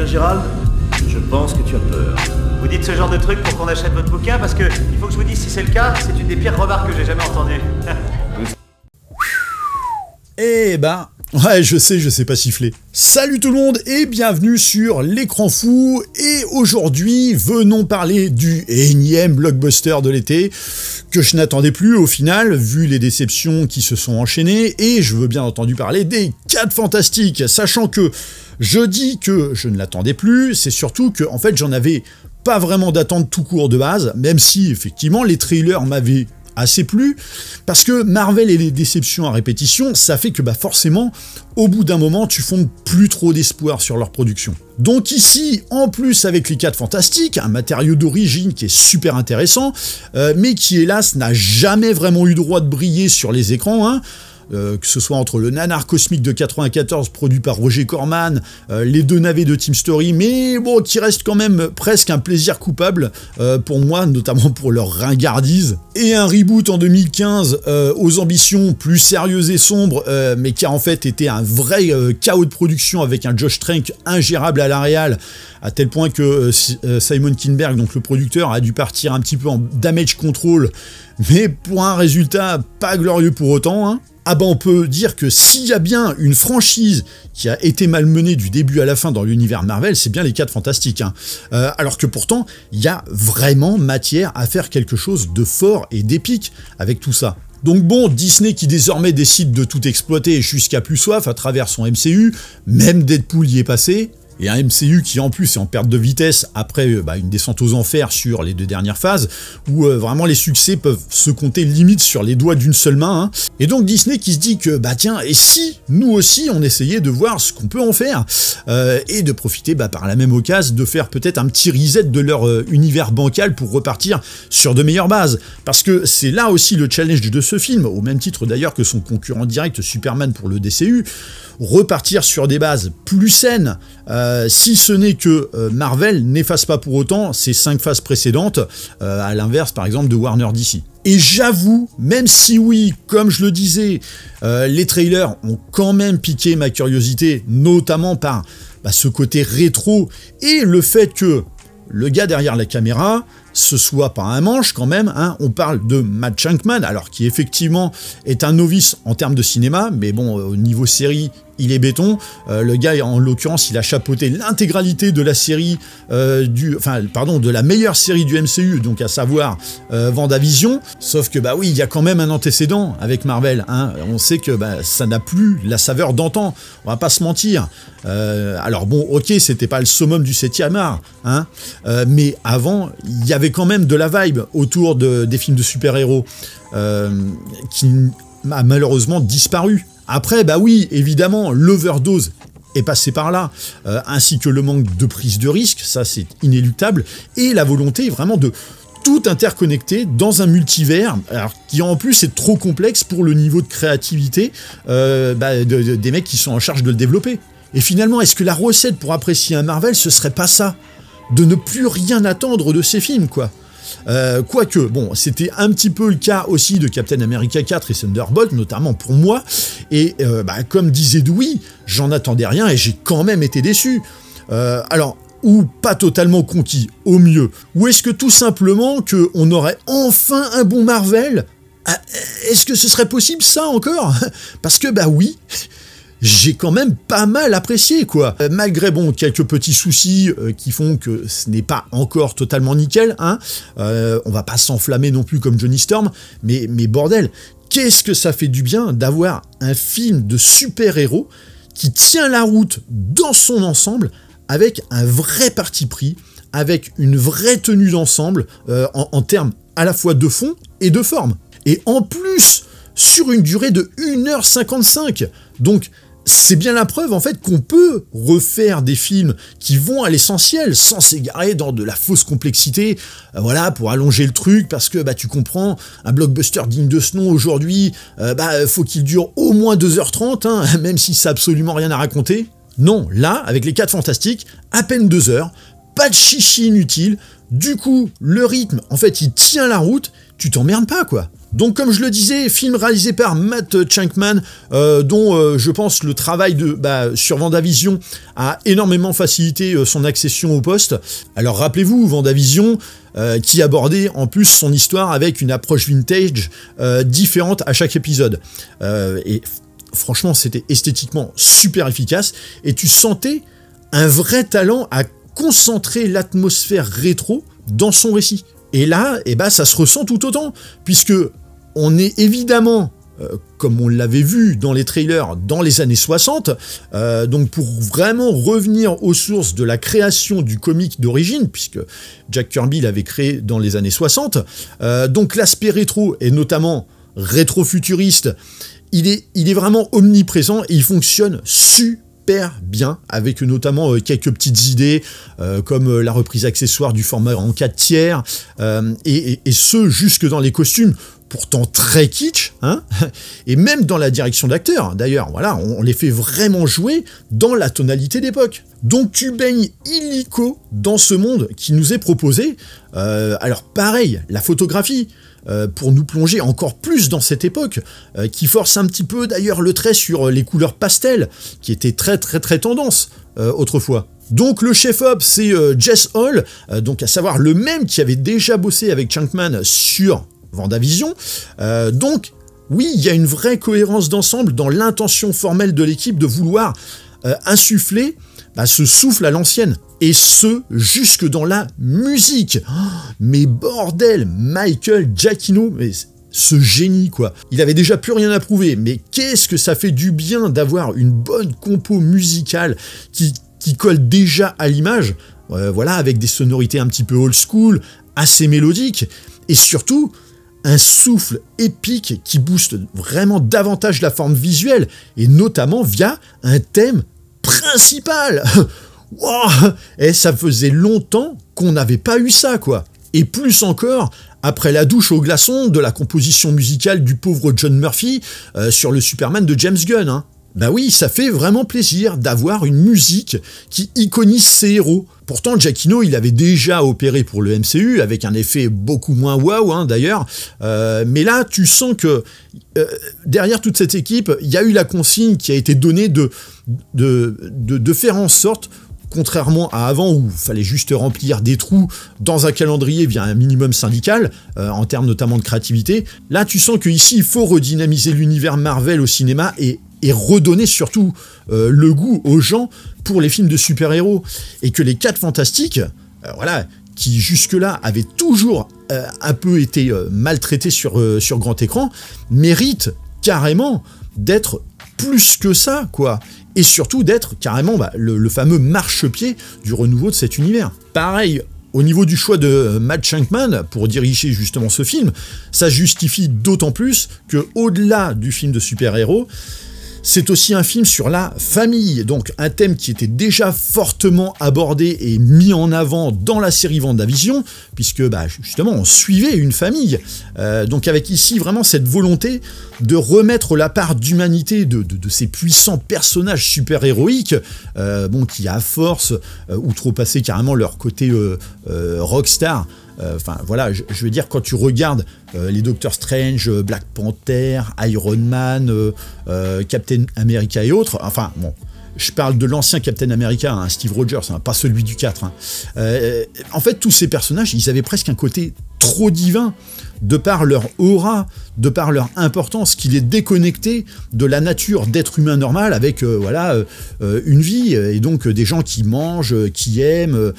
Gérald, je pense que tu as peur. Vous dites ce genre de truc pour qu'on achète votre bouquin parce que il faut que je vous dise si c'est le cas, c'est une des pires remarques que j'ai jamais entendues. Eh ben, ouais, je sais pas siffler. Salut tout le monde et bienvenue sur l'écran fou. Et aujourd'hui, venons parler du énième blockbuster de l'été que je n'attendais plus au final, vu les déceptions qui se sont enchaînées. Et je veux bien entendu parler des 4 Fantastiques, sachant que je dis que je ne l'attendais plus, c'est surtout que en fait j'en avais pas vraiment d'attente tout court de base, même si effectivement les trailers m'avaient assez plu, parce que Marvel et les déceptions à répétition, ça fait que forcément, au bout d'un moment, tu fondes plus trop d'espoir sur leur production. Donc ici, en plus avec les 4 Fantastiques, un matériau d'origine qui est super intéressant, mais qui hélas n'a jamais vraiment eu droit de briller sur les écrans, hein. Que ce soit entre le nanar cosmique de 94 produit par Roger Corman, les 2 navets de Team Story, mais bon, qui reste quand même presque un plaisir coupable pour moi, notamment pour leur ringardise, et un reboot en 2015 aux ambitions plus sérieuses et sombres, mais qui a en fait été un vrai chaos de production avec un Josh Trank ingérable à la réal, à tel point que Simon Kinberg, donc le producteur, a dû partir un petit peu en damage control, mais pour un résultat pas glorieux pour autant, hein. Ah on peut dire que s'il y a bien une franchise qui a été malmenée du début à la fin dans l'univers Marvel, c'est bien les 4 Fantastiques, hein. Alors que pourtant, il y a vraiment matière à faire quelque chose de fort et d'épique avec tout ça. Donc bon, Disney qui désormais décide de tout exploiter jusqu'à plus soif à travers son MCU, même Deadpool y est passé, et un MCU qui en plus est en perte de vitesse après une descente aux enfers sur les 2 dernières phases, où vraiment les succès peuvent se compter limite sur les doigts d'une seule main, hein. Et donc Disney qui se dit que tiens, et si nous aussi on essayait de voir ce qu'on peut en faire, et de profiter par la même occasion de faire peut-être un petit reset de leur univers bancal pour repartir sur de meilleures bases, parce que c'est là aussi le challenge de ce film, au même titre d'ailleurs que son concurrent direct Superman pour le DCU, repartir sur des bases plus saines, si ce n'est que Marvel n'efface pas pour autant ses 5 phases précédentes, à l'inverse par exemple de Warner DC. Et j'avoue, même si oui, comme je le disais, les trailers ont quand même piqué ma curiosité, notamment par ce côté rétro, et le fait que le gars derrière la caméra, ce soit pas un manche quand même, hein. On parle de Matt Shankman, alors qui effectivement est un novice en termes de cinéma, mais bon, au niveau série, il est béton. Le gars, en l'occurrence, il a chapeauté l'intégralité de la série, de la meilleure série du MCU, donc à savoir WandaVision. Sauf que oui, il y a quand même un antécédent avec Marvel, hein. On sait que ça n'a plus la saveur d'antan. On va pas se mentir. Alors bon, ok, c'était pas le summum du 7e art, hein, mais avant, il y avait quand même de la vibe autour des films de super-héros qui a malheureusement disparu. Après, oui, évidemment, l'overdose est passé par là, ainsi que le manque de prise de risque, ça c'est inéluctable, et la volonté vraiment de tout interconnecter dans un multivers, alors qui en plus est trop complexe pour le niveau de créativité des mecs qui sont en charge de le développer. Et finalement, est-ce que la recette pour apprécier un Marvel, ce serait pas ça? De ne plus rien attendre de ces films, quoi. Quoique, bon, c'était un petit peu le cas aussi de Captain America 4 et Thunderbolt, notamment pour moi, et comme disait Dewey, j'en attendais rien et j'ai quand même été déçu. Alors, ou pas totalement conquis, au mieux, ou est-ce que tout simplement qu'on aurait enfin un bon Marvel? Est-ce que ce serait possible ça encore? Parce que oui... j'ai quand même pas mal apprécié, quoi. Malgré, quelques petits soucis qui font que ce n'est pas encore totalement nickel, hein. On va pas s'enflammer non plus comme Johnny Storm, mais bordel, qu'est-ce que ça fait du bien d'avoir un film de super-héros qui tient la route dans son ensemble, avec un vrai parti pris, avec une vraie tenue d'ensemble, en termes à la fois de fond et de forme. Et en plus, sur une durée de 1h55. Donc, c'est bien la preuve en fait qu'on peut refaire des films qui vont à l'essentiel sans s'égarer dans de la fausse complexité, pour allonger le truc, parce que tu comprends, un blockbuster digne de ce nom aujourd'hui, faut qu'il dure au moins 2h30, hein, même si ça n'a absolument rien à raconter. Non, là, avec les 4 Fantastiques, à peine 2 heures, pas de chichi inutile, du coup, le rythme, en fait, il tient la route, tu t'emmerdes pas, quoi. Donc, comme je le disais, film réalisé par Matt Shakman, dont je pense le travail sur WandaVision a énormément facilité son accession au poste. Alors, rappelez-vous, WandaVision, qui abordait en plus son histoire avec une approche vintage différente à chaque épisode. Et franchement, c'était esthétiquement super efficace, et tu sentais un vrai talent à concentrer l'atmosphère rétro dans son récit. Et là, ça se ressent tout autant, puisque on est évidemment, comme on l'avait vu dans les trailers, dans les années 60, donc pour vraiment revenir aux sources de la création du comic d'origine, puisque Jack Kirby l'avait créé dans les années 60, donc l'aspect rétro, et notamment rétro-futuriste, il est vraiment omniprésent, et il fonctionne super bien, avec notamment quelques petites idées, comme la reprise accessoire du format en 4/3, et ce, jusque dans les costumes, pourtant très kitsch, hein, et même dans la direction d'acteurs, d'ailleurs, voilà, on les fait vraiment jouer dans la tonalité d'époque. Donc tu baignes illico dans ce monde qui nous est proposé. Alors pareil, la photographie, pour nous plonger encore plus dans cette époque, qui force un petit peu d'ailleurs le trait sur les couleurs pastel, qui étaient très tendance autrefois. Donc le chef-op, c'est Jess Hall, donc à savoir le même qui avait déjà bossé avec Shakman sur WandaVision. Donc oui, il y a une vraie cohérence d'ensemble dans l'intention formelle de l'équipe de vouloir insuffler ce souffle à l'ancienne, et ce, jusque dans la musique. Oh, mais bordel, Michael Giacchino, mais ce génie, quoi. Il avait déjà plus rien à prouver, mais qu'est-ce que ça fait du bien d'avoir une bonne compo musicale qui colle déjà à l'image, voilà, avec des sonorités un petit peu old school, assez mélodiques, et surtout un souffle épique qui booste vraiment davantage la forme visuelle, et notamment via un thème principal. Wow, et ça faisait longtemps qu'on n'avait pas eu ça, quoi. Et plus encore, après la douche au glaçon de la composition musicale du pauvre John Murphy sur le Superman de James Gunn, hein. Bah oui, ça fait vraiment plaisir d'avoir une musique qui iconise ses héros. Pourtant, Giacchino, il avait déjà opéré pour le MCU, avec un effet beaucoup moins waouh, hein, d'ailleurs. Mais là, tu sens que derrière toute cette équipe, il y a eu la consigne qui a été donnée de faire en sorte, contrairement à avant où il fallait juste remplir des trous dans un calendrier via un minimum syndical, en termes notamment de créativité, là, tu sens qu'ici, il faut redynamiser l'univers Marvel au cinéma et redonner surtout le goût aux gens pour les films de super-héros, et que les 4 Fantastiques, voilà, qui jusque-là avaient toujours un peu été maltraités sur grand écran, méritent carrément d'être plus que ça, quoi, et surtout d'être carrément le fameux marchepied du renouveau de cet univers. Pareil, au niveau du choix de Matt Shakman pour diriger justement ce film, ça justifie d'autant plus que, au-delà du film de super-héros, c'est aussi un film sur la famille, donc un thème qui était déjà fortement abordé et mis en avant dans la série WandaVision, puisque justement on suivait une famille, donc avec ici vraiment cette volonté de remettre la part d'humanité de ces puissants personnages super-héroïques, qui à force outrepassaient carrément leur côté rockstar. Enfin voilà, je veux dire, quand tu regardes les Doctor Strange, Black Panther, Iron Man, Captain America et autres, enfin bon, je parle de l'ancien Captain America, hein, Steve Rogers, hein, pas celui du 4. Hein. En fait, tous ces personnages, ils avaient presque un côté trop divin, de par leur aura, de par leur importance, qui les déconnectait de la nature d'être humain normal, avec une vie, et donc des gens qui mangent, qui aiment,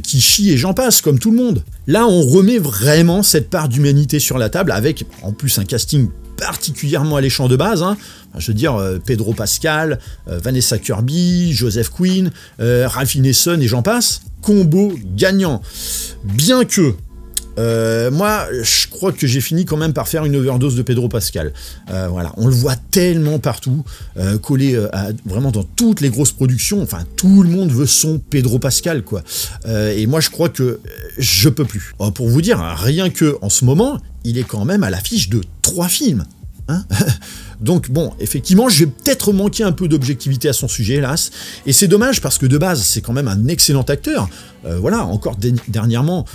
qui chient, et j'en passe, comme tout le monde. Là, on remet vraiment cette part d'humanité sur la table, avec en plus un casting particulièrement alléchant de base, hein. Je veux dire, Pedro Pascal, Vanessa Kirby, Joseph Quinn, Ralph Ineson, et j'en passe. Combo gagnant. Bien que moi, je crois que j'ai fini quand même par faire une overdose de Pedro Pascal. Voilà, on le voit tellement partout, collé vraiment dans toutes les grosses productions. Enfin, tout le monde veut son Pedro Pascal, quoi. Et moi, je crois que je peux plus. Pour vous dire, rien que en ce moment, il est quand même à l'affiche de 3 films. hein. Donc bon, effectivement, je vais peut-être manquer un peu d'objectivité à son sujet, hélas, et c'est dommage parce que de base, c'est quand même un excellent acteur. Voilà, encore dernièrement,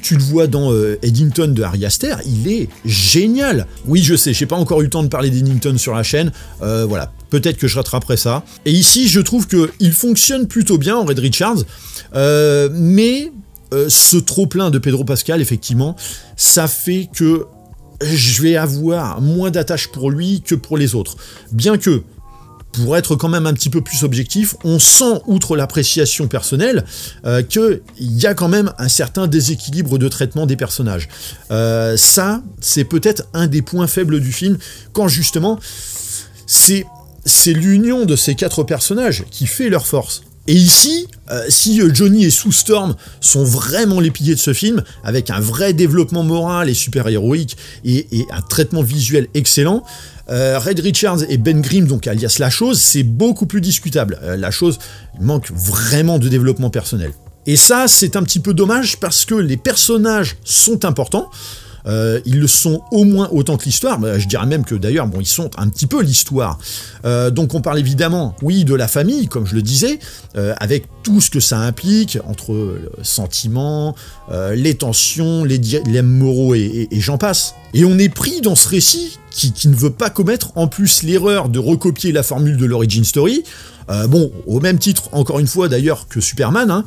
tu le vois dans Eddington de Ari Aster, il est génial. Oui, je sais, j'ai pas encore eu le temps de parler d'Eddington sur la chaîne, voilà, peut-être que je rattraperai ça. Et ici, je trouve qu'il fonctionne plutôt bien en Red Richards, mais ce trop-plein de Pedro Pascal, effectivement, ça fait que je vais avoir moins d'attache pour lui que pour les autres. Bien que, pour être quand même un petit peu plus objectif, on sent, outre l'appréciation personnelle, qu'il y a quand même un certain déséquilibre de traitement des personnages. Ça, c'est peut-être un des points faibles du film, quand justement, c'est l'union de ces 4 personnages qui fait leur force. Et ici, si Johnny et Sue Storm sont vraiment les piliers de ce film, avec un vrai développement moral et super-héroïque, et un traitement visuel excellent, Red Richards et Ben Grimm, donc alias La Chose, c'est beaucoup plus discutable. La Chose, il manque vraiment de développement personnel. Et ça, c'est un petit peu dommage, parce que les personnages sont importants, ils le sont au moins autant que l'histoire, je dirais même que d'ailleurs, bon, ils sont un petit peu l'histoire. Donc on parle évidemment, oui, de la famille, comme je le disais, avec tout ce que ça implique, entre sentiments, les tensions, les dilemmes moraux et j'en passe. Et on est pris dans ce récit qui ne veut pas commettre en plus l'erreur de recopier la formule de l'origin story, bon, au même titre, encore une fois, d'ailleurs, que Superman, hein,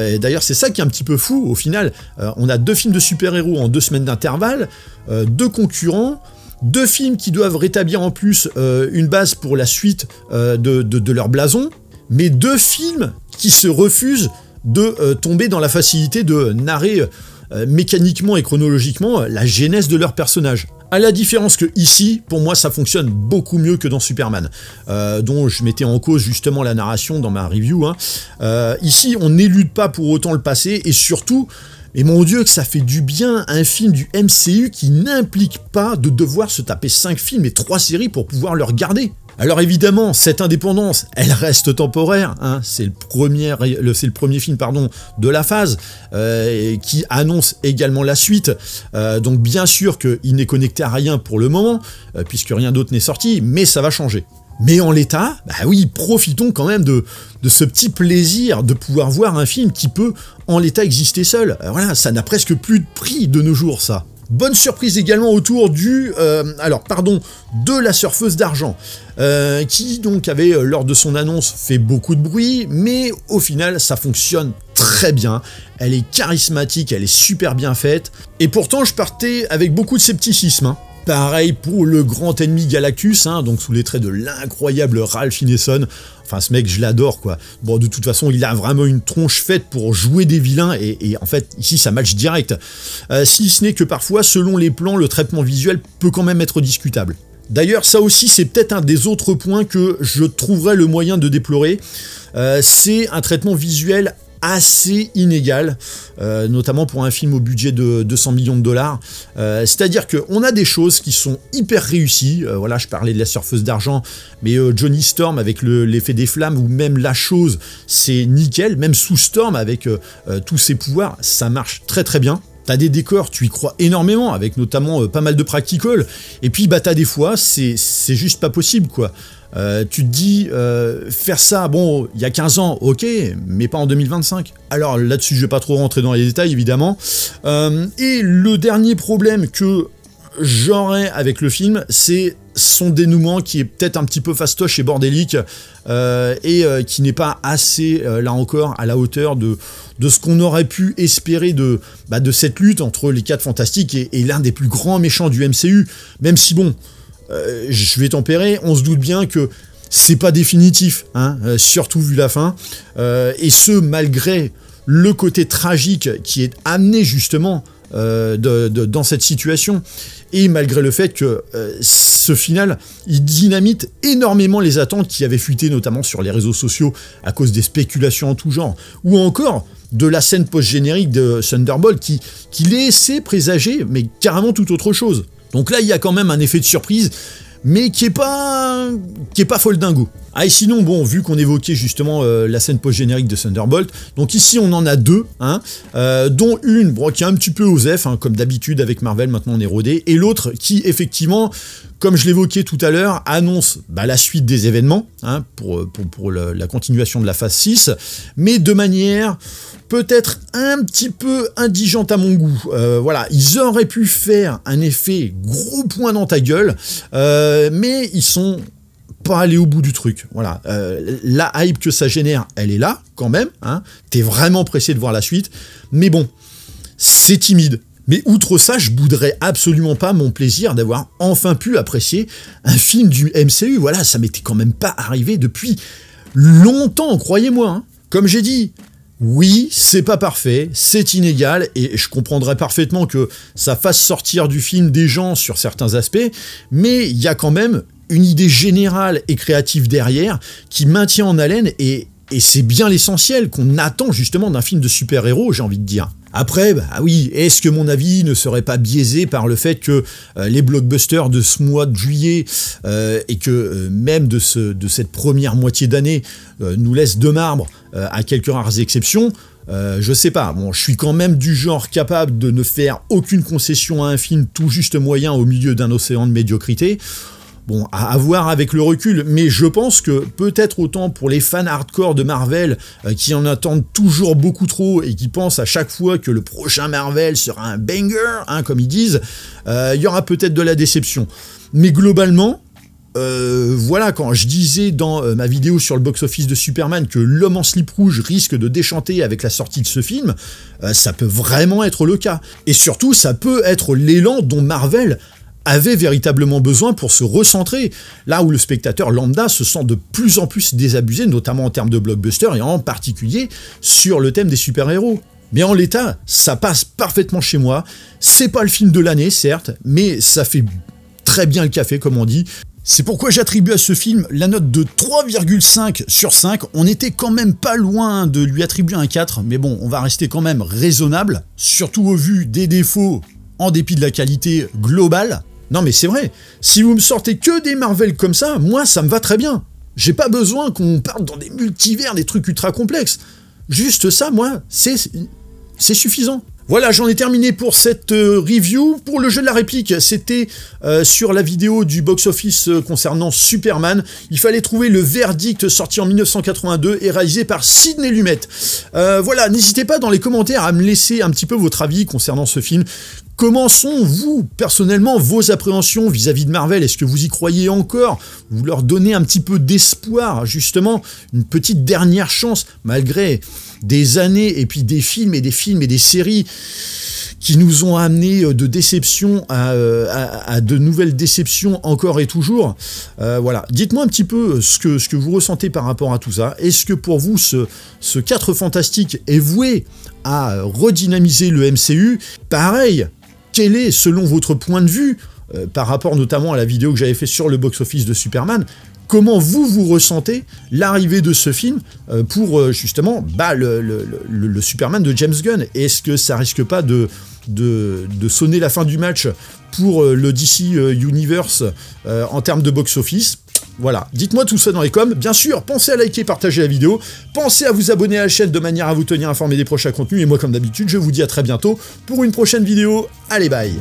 et d'ailleurs, c'est ça qui est un petit peu fou, au final, on a 2 films de super-héros en 2 semaines d'intervalle, 2 concurrents, 2 films qui doivent rétablir en plus une base pour la suite de leur blason, mais 2 films qui se refusent de tomber dans la facilité de narrer mécaniquement et chronologiquement la genèse de leur personnage. À la différence que ici, pour moi, ça fonctionne beaucoup mieux que dans Superman, dont je mettais en cause justement la narration dans ma review. Hein. Ici, on n'élude pas pour autant le passé, et surtout, mais mon Dieu, que ça fait du bien un film du MCU qui n'implique pas de devoir se taper 5 films et 3 séries pour pouvoir le regarder. Alors évidemment, cette indépendance, elle reste temporaire, hein, c'est le premier film de la phase, qui annonce également la suite, donc bien sûr qu'il n'est connecté à rien pour le moment, puisque rien d'autre n'est sorti, mais ça va changer. Mais en l'état, bah oui, profitons quand même de ce petit plaisir de pouvoir voir un film qui peut en l'état exister seul. Voilà, ça n'a presque plus de prix de nos jours, ça. Bonne surprise également autour de la surfeuse d'argent, qui donc avait, lors de son annonce, fait beaucoup de bruit, mais au final, ça fonctionne très bien. Elle est charismatique, elle est super bien faite, et pourtant, je partais avec beaucoup de scepticisme, hein. Pareil pour le grand ennemi Galactus, hein, donc sous les traits de l'incroyable Ralph Ineson. Enfin, ce mec, je l'adore, quoi. Bon, de toute façon, il a vraiment une tronche faite pour jouer des vilains, et en fait, ici, ça match direct. Si ce n'est que parfois, selon les plans, le traitement visuel peut quand même être discutable. D'ailleurs, ça aussi, c'est peut-être un des autres points que je trouverais le moyen de déplorer. C'est un traitement visuel assez inégal, notamment pour un film au budget de 200 millions de dollars. C'est-à-dire qu'on a des choses qui sont hyper réussies. Voilà, je parlais de la surfeuse d'argent, mais Johnny Storm avec l'effet des flammes, ou même La Chose, c'est nickel. Même Sue Storm avec tous ses pouvoirs, ça marche très très bien. T'as des décors, tu y crois énormément, avec notamment pas mal de practical, et puis bah t'as des fois, c'est juste pas possible, quoi. Tu te dis, faire ça, bon, il y a 15 ans, ok, mais pas en 2025. Alors là-dessus, je vais pas trop rentrer dans les détails, évidemment. Et le dernier problème que j'aurais avec le film, c'est son dénouement qui est peut-être un petit peu fastoche et bordélique, et qui n'est pas assez, là encore, à la hauteur de ce qu'on aurait pu espérer de cette lutte entre les 4 fantastiques et l'un des plus grands méchants du MCU, même si bon, je vais tempérer, on se doute bien que c'est pas définitif, hein, surtout vu la fin, et ce malgré le côté tragique qui est amené justement dans cette situation, et malgré le fait que ce final, il dynamite énormément les attentes qui avaient fuité notamment sur les réseaux sociaux à cause des spéculations en tout genre, ou encore de la scène post-générique de Thunderbolt qui laissait présager, mais carrément tout autre chose. Donc là, il y a quand même un effet de surprise, mais qui est pas folle dingo. Ah, et sinon, bon, vu qu'on évoquait justement la scène post-générique de Thunderbolt, donc ici on en a deux, hein, dont une bon, qui est un petit peu osef, hein, comme d'habitude avec Marvel, maintenant on est rodé, et l'autre qui, effectivement, comme je l'évoquais tout à l'heure, annonce la suite des événements, hein, pour la continuation de la phase 6, mais de manière peut-être un petit peu indigente à mon goût. Voilà, ils auraient pu faire un effet gros point dans ta gueule, mais ils sont pas aller au bout du truc, voilà. La hype que ça génère, elle est là, quand même, hein. T'es vraiment pressé de voir la suite, mais bon, c'est timide. Mais outre ça, je bouderais absolument pas mon plaisir d'avoir enfin pu apprécier un film du MCU, voilà, ça m'était quand même pas arrivé depuis longtemps, croyez-moi, hein. Comme j'ai dit, oui, c'est pas parfait, c'est inégal, et je comprendrais parfaitement que ça fasse sortir du film des gens sur certains aspects, mais il y a quand même une idée générale et créative derrière qui maintient en haleine, et c'est bien l'essentiel qu'on attend justement d'un film de super-héros, j'ai envie de dire. Après, oui, est-ce que mon avis ne serait pas biaisé par le fait que les blockbusters de ce mois de juillet et que même de cette première moitié d'année nous laissent de marbre à quelques rares exceptions, je sais pas, bon, je suis quand même du genre capable de ne faire aucune concession à un film tout juste moyen au milieu d'un océan de médiocrité. Bon, à voir avec le recul, mais je pense que peut-être autant pour les fans hardcore de Marvel qui en attendent toujours beaucoup trop et qui pensent à chaque fois que le prochain Marvel sera un banger, hein, comme ils disent, il y aura peut-être de la déception. Mais globalement, voilà, quand je disais dans ma vidéo sur le box-office de Superman que L'Homme en slip rouge risque de déchanter avec la sortie de ce film, ça peut vraiment être le cas. Et surtout, ça peut être l'élan dont Marvel avait véritablement besoin pour se recentrer, là où le spectateur lambda se sent de plus en plus désabusé, notamment en termes de blockbuster, et en particulier sur le thème des super-héros. Mais en l'état, ça passe parfaitement chez moi, c'est pas le film de l'année, certes, mais ça fait très bien le café, comme on dit. C'est pourquoi j'attribue à ce film la note de 3,5 sur 5, on était quand même pas loin de lui attribuer un 4, mais bon, on va rester quand même raisonnable, surtout au vu des défauts, en dépit de la qualité globale. Non mais c'est vrai, si vous me sortez que des Marvel comme ça, moi ça me va très bien. J'ai pas besoin qu'on parte dans des multivers, des trucs ultra complexes. Juste ça, moi, c'est suffisant. Voilà, j'en ai terminé pour cette review. Pour le jeu de la réplique, c'était sur la vidéo du box-office concernant Superman. Il fallait trouver le verdict sorti en 1982 et réalisé par Sidney Lumet. Voilà, n'hésitez pas dans les commentaires à me laisser un petit peu votre avis concernant ce film. Comment sont, vous, personnellement, vos appréhensions vis-à-vis de Marvel? Est-ce que vous y croyez encore? Vous leur donnez un petit peu d'espoir, justement, une petite dernière chance, malgré des années, et puis des films et des films et des séries qui nous ont amené de déception à de nouvelles déceptions encore et toujours. Voilà, dites-moi un petit peu ce que vous ressentez par rapport à tout ça. Est-ce que pour vous, ce 4 Fantastique est voué à redynamiser le MCU? Pareil, quel est, selon votre point de vue, par rapport notamment à la vidéo que j'avais fait sur le box-office de Superman, comment vous ressentez l'arrivée de ce film pour justement le Superman de James Gunn? Est-ce que ça risque pas de sonner la fin du match pour le DC Universe en termes de box-office? Voilà, dites-moi tout ça dans les coms. Bien sûr, pensez à liker et partager la vidéo. Pensez à vous abonner à la chaîne de manière à vous tenir informé des prochains contenus. Et moi, comme d'habitude, je vous dis à très bientôt pour une prochaine vidéo. Allez, bye!